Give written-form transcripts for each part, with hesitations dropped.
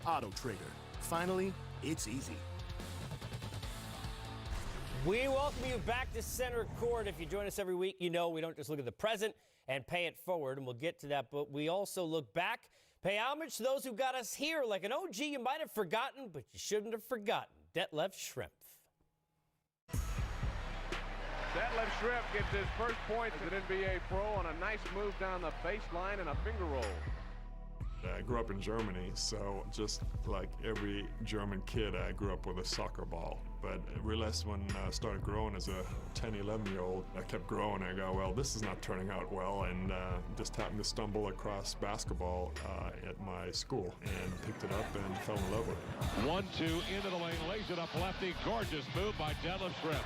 AutoTrader. Finally, it's easy. We welcome you back to Center Court. If you join us every week, you know we don't just look at the present and pay it forward, and we'll get to that, but we also look back, pay homage to those who got us here, like an OG you might have forgotten, but you shouldn't have forgotten, Detlef Schrempf. Detlef Schrempf gets his first points as an NBA pro on a nice move down the baseline and a finger roll. I grew up in Germany, so just like every German kid, I grew up with a soccer ball. But I realized when I started growing as a 10, 11-year-old, I kept growing. I go, well, this is not turning out well, and just happened to stumble across basketball at my school and picked it up and fell in love with it. 1-2 into the lane, lays it up lefty. Gorgeous move by Detlef Schrempf.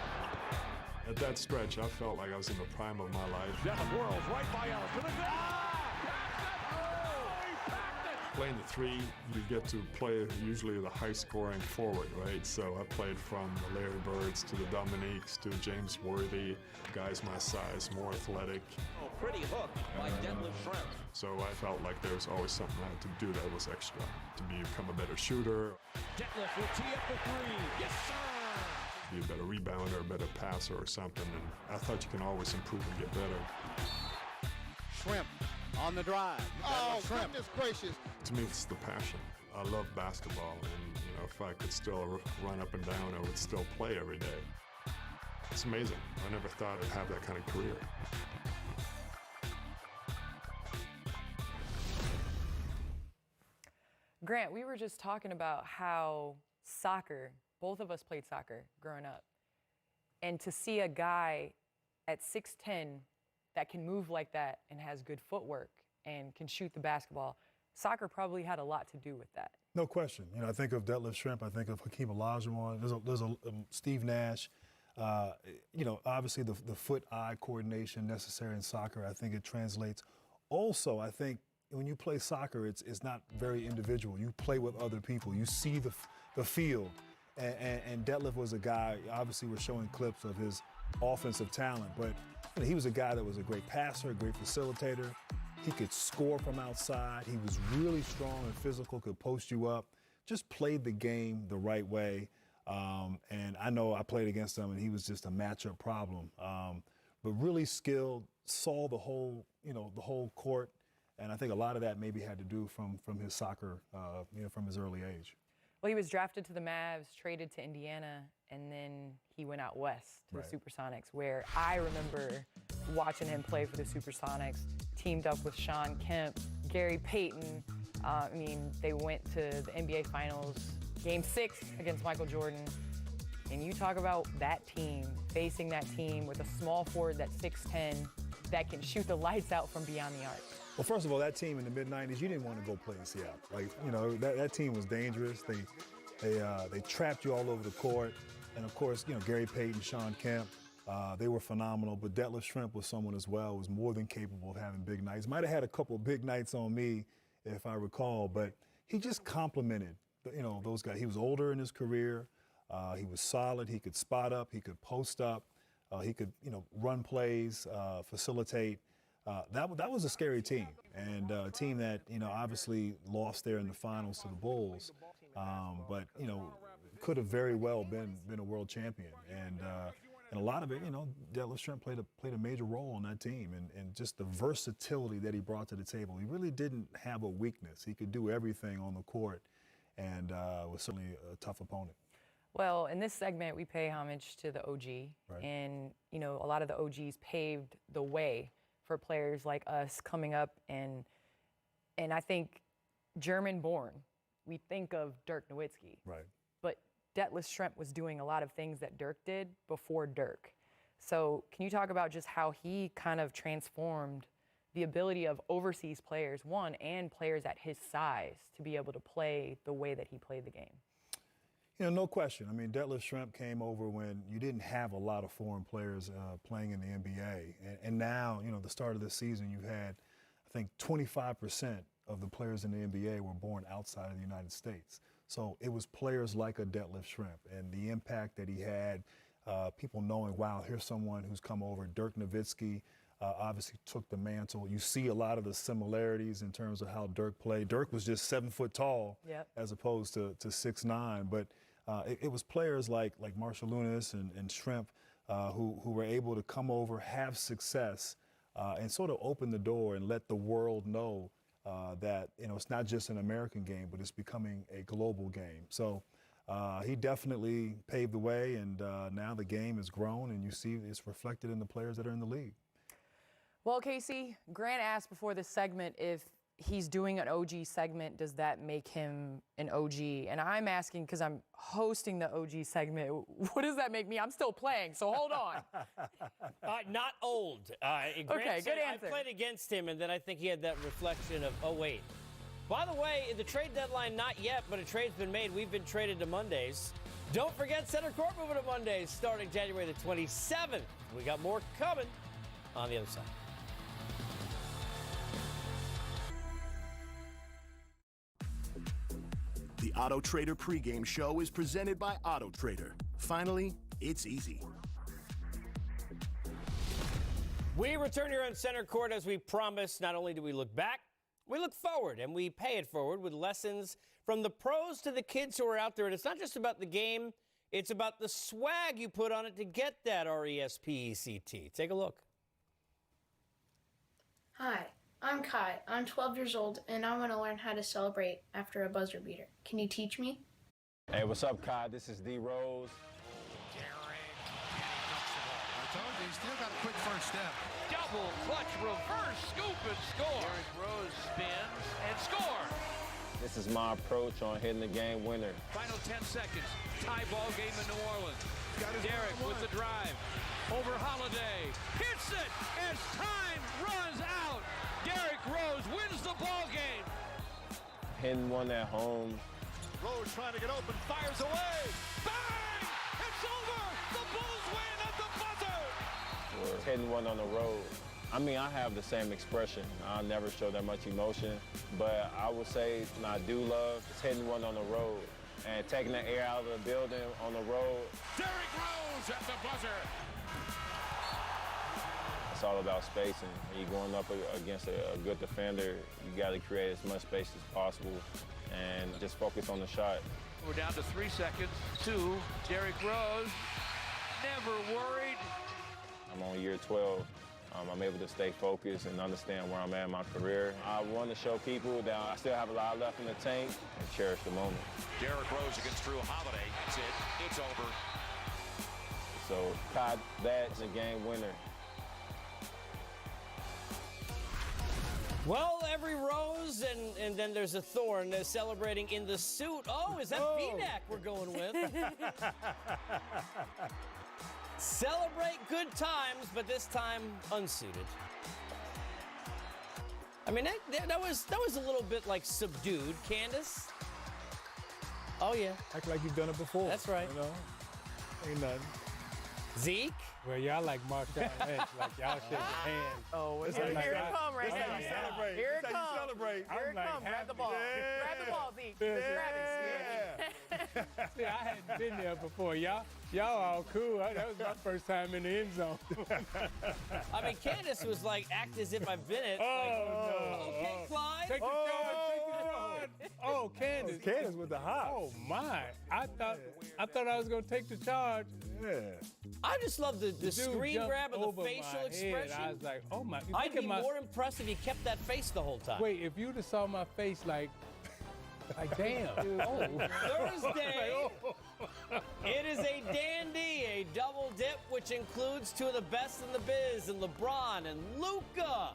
At that stretch, I felt like I was in the prime of my life. Detlef whirls right by Ellis to the ground. Playing the three, you get to play usually the high-scoring forward, right? So I played from the Larry Birds to the Dominiques to James Worthy, guys my size, more athletic. Oh, pretty hook by Detlef Schrempf. So I felt like there was always something I had to do that was extra to become a better shooter. Detlef will tee up the three. Yes, sir! Be a better rebounder, a better passer or something, and I thought you can always improve and get better. Schrempf on the drive. Oh, goodness gracious. To me, it's the passion. I love basketball, and if I could still run up and down, I would still play every day. It's amazing. I never thought I'd have that kind of career. Grant, we were just talking about how soccer, both of us played soccer growing up, and to see a guy at 6'10" that can move like that and has good footwork and can shoot the basketball, soccer probably had a lot to do with that. No question. I think of Detlef Schrempf. I think of Hakeem Olajuwon. There's a Steve Nash. Obviously the foot-eye coordination necessary in soccer, I think it translates. Also, I think when you play soccer, it's not very individual. You play with other people. You see the field. And Detlef was a guy, obviously we're showing clips of his offensive talent, but he was a guy that was a great passer, a great facilitator. He could score from outside. He was really strong and physical, could post you up, just played the game the right way. And I know I played against him, and he was just a matchup problem. But really skilled, saw the whole court, and I think a lot of that maybe had to do from his soccer, from his early age. Well, he was drafted to the Mavs, traded to Indiana, and then he went out west to the Supersonics, where I remember watching him play for the Supersonics, teamed up with Sean Kemp, Gary Payton. They went to the NBA Finals, Game 6 against Michael Jordan. And you talk about that team, facing that team with a small forward that's 6'10", that can shoot the lights out from beyond the arc. Well, first of all, that team in the mid-'90s, you didn't want to go play in Seattle. That team was dangerous. They trapped you all over the court. And of course, Gary Payton, Sean Kemp, they were phenomenal. But Detlef Schrempf was someone as well who was more than capable of having big nights. Might have had a couple of big nights on me, if I recall, but he just complimented, those guys. He was older in his career. He was solid. He could spot up. He could post up. He could, run plays, facilitate. That was a scary team, and a team that, obviously lost there in the finals to the Bulls, but, could have very well been a world champion. And a lot of it, Detlef Schrempf played a major role on that team, and just the versatility that he brought to the table. He really didn't have a weakness. He could do everything on the court, and was certainly a tough opponent. Well, in this segment, we pay homage to the OG, and, a lot of the OGs paved the way for players like us coming up, and I think German-born, we think of Dirk Nowitzki. Right. But Detlef Schrempf was doing a lot of things that Dirk did before Dirk. So can you talk about just how he kind of transformed the ability of overseas players, one, and players at his size to be able to play the way that he played the game? No question. Detlef Schrempf came over when you didn't have a lot of foreign players playing in the NBA. And now, the start of this season, you had, I think, 25% of the players in the NBA were born outside of the United States. So it was players like a Detlef Schrempf, and the impact that he had, people knowing, wow, here's someone who's come over, Dirk Nowitzki, obviously took the mantle. You see a lot of the similarities in terms of how Dirk played. Dirk was just 7 foot tall as opposed to 6'9", but it was players like Marshall Lunas and Schrempf who were able to come over, have success, and sort of open the door and let the world know that it's not just an American game, but it's becoming a global game. So he definitely paved the way, and now the game has grown, and you see it's reflected in the players that are in the league. Well, Casey, Grant asked before this segment if he's doing an OG segment, does that make him an OG? And I'm asking because I'm hosting the OG segment, what does that make me? I'm still playing, so hold on. Not old. Okay, good answer. I played against him, and then I think he had that reflection of, oh, wait. By the way, the trade deadline, not yet, but a trade's been made. We've been traded to Mondays. Don't forget Center Court moving to Mondays starting January the 27th. We got more coming on the other side. The Auto Trader pregame show is presented by Auto Trader. Finally, it's easy. We return here on Center Court as we promised. Not only do we look back, we look forward, and we pay it forward with lessons from the pros to the kids who are out there. And it's not just about the game, it's about the swag you put on it to get that RESPECT. Take a look. Hi, I'm Kai. I'm 12 years old, and I want to learn how to celebrate after a buzzer beater. Can you teach me? Hey, what's up, Kai? This is D. Rose. I told you, he's still got a quick first step. Double clutch reverse scoop and score. Derrick Rose spins and score. This is my approach on hitting the game winner. Final 10 seconds. Tie ball game in New Orleans. Derrick with the drive. Over Holiday. Hits it as time runs out. Derrick Rose wins the ball game. Hitting one at home. Rose trying to get open, fires away. Bang! It's over! The Bulls win at the buzzer! Or hitting one on the road. I mean, I have the same expression. I never show that much emotion, but I would say I do love is hitting one on the road and taking the air out of the building on the road. Derrick Rose at the buzzer. It's all about spacing. When you're going up against a good defender, you got to create as much space as possible and just focus on the shot. We're down to 3 seconds. 2, Derrick Rose, never worried. I'm on year 12. I'm able to stay focused and understand where I'm at in my career. I want to show people that I still have a lot left in the tank and cherish the moment. Derrick Rose against Drew Holiday. That's it. It's over. So, Todd, that's a game winner. Well, every rose, and then there's a thorn celebrating in the suit. Oh, is that V-neck we're going with? Celebrate good times, but this time unsuited. I mean, that was a little bit like subdued. Candace? Oh, yeah. Act like you've done it before. That's right. You know? Ain't nothing. Zeke? Well, y'all like marked out edge, like y'all shake your hands. Oh, here it comes right now. Celebrate. Here it That's how comes. you celebrate. Here it comes. Grab the ball. Yeah. Grab the ball, Zeke. Yeah. Grab it. See, I hadn't been there before. Y'all all cool. That was my first time in the end zone. I mean, Candace was like, act as if I've been it. Oh, like, no. Okay, Clyde. Take the charge. Take the charge. Oh, Candace. Candace with the hop. Oh, my. I thought I was going to take the charge. Yeah. I just love the screen jumped grab and the over facial my expression. head. I was like, oh, my. I'd be more impressed if he kept that face the whole time. Wait, if you'd have saw my face like damn. Thursday, it is a dandy, a double dip, which includes two of the best in the biz, and LeBron and Luka.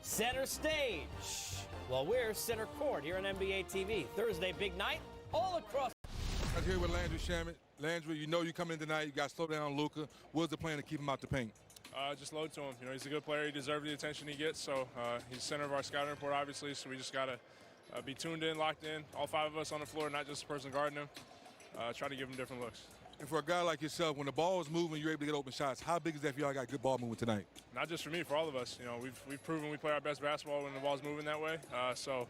Center stage. Well, we're Center Court here on NBA TV. Thursday, big night, all across. I'm here with Landry Shamet. Landry, you know you come in tonight, you got to slow down Luka. What's the plan to keep him out the paint? Just load to him. You know, he's a good player. He deserves the attention he gets. So he's center of our scouting report, obviously. So we just got to be tuned in, locked in. All 5 of us on the floor, not just the person guarding him. Try to give him different looks. And for a guy like yourself, when the ball is moving, you're able to get open shots. How big is that for y'all got good ball movement tonight? Not just for me, for all of us. You know, we've proven we play our best basketball when the ball's moving that way. So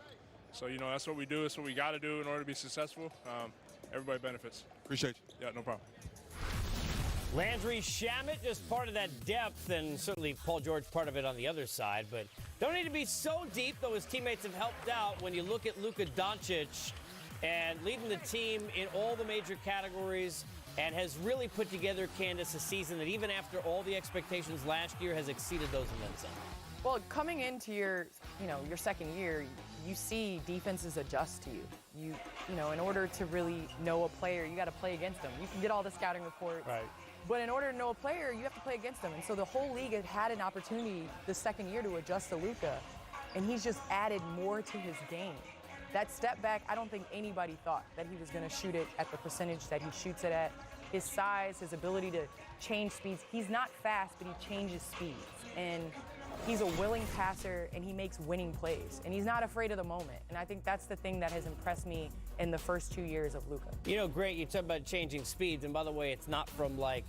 you know, that's what we do. It's what we got to do in order to be successful. Everybody benefits. Appreciate you. Yeah, no problem. Landry Shamet, just part of that depth, and certainly Paul George part of it on the other side. But don't need to be so deep, though his teammates have helped out when you look at Luka Doncic and leading the team in all the major categories and has really put together, Candace, a season that even after all the expectations last year has exceeded those and then some. Well, coming into your second year, you see defenses adjust to you. You know, in order to really know a player, you got to play against them. You can get all the scouting reports. Right. But in order to know a player, you have to play against them. And so the whole league had an opportunity the second year to adjust to Luka, and he's just added more to his game. That step back, I don't think anybody thought that he was going to shoot it at the percentage that he shoots it at. His size, his ability to change speeds. He's not fast, but he changes speeds. And he's a willing passer, and he makes winning plays. And he's not afraid of the moment. And I think that's the thing that has impressed me in the first 2 years of Luka. You know, great, you talk about changing speeds. And by the way, it's not from like,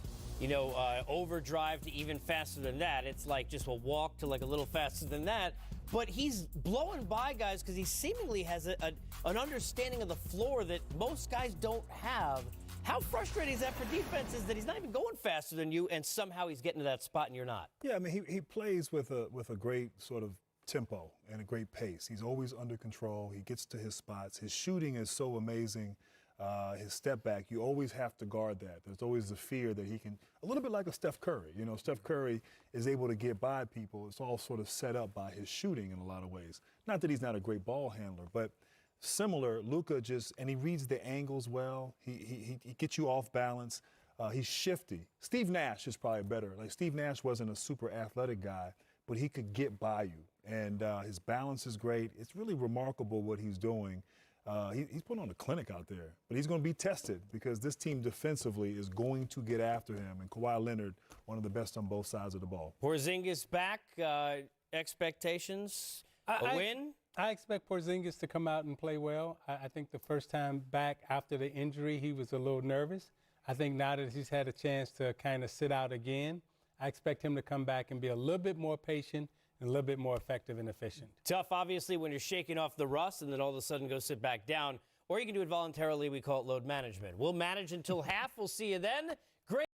overdrive to even faster than that. It's like just a walk to like a little faster than that. But he's blowing by guys because he seemingly has an understanding of the floor that most guys don't have. How frustrating is that for defenses that he's not even going faster than you and somehow he's getting to that spot and you're not? Yeah, I mean, he plays with a great sort of tempo and a great pace. He's always under control. He gets to his spots. His shooting is so amazing. His step back, you always have to guard that. There's always the fear that he can, a little bit like a Steph Curry. You know, Steph Curry is able to get by people. It's all sort of set up by his shooting in a lot of ways. Not that he's not a great ball handler, but similar, Luka and he reads the angles well. He gets you off balance. He's shifty. Steve Nash is probably better. Like, Steve Nash wasn't a super athletic guy, but he could get by you. And his balance is great. It's really remarkable what he's doing. He's putting on a clinic out there, but he's going to be tested because this team defensively is going to get after him. And Kawhi Leonard, one of the best on both sides of the ball. Porzingis back, expectations, a win? I expect Porzingis to come out and play well. I think the first time back after the injury, he was a little nervous. I think now that he's had a chance to kind of sit out again, I expect him to come back and be a little bit more patient and a little bit more effective and efficient. Tough, obviously, when you're shaking off the rust and then all of a sudden go sit back down. Or you can do it voluntarily. We call it load management. We'll manage until half. We'll see you then. Great.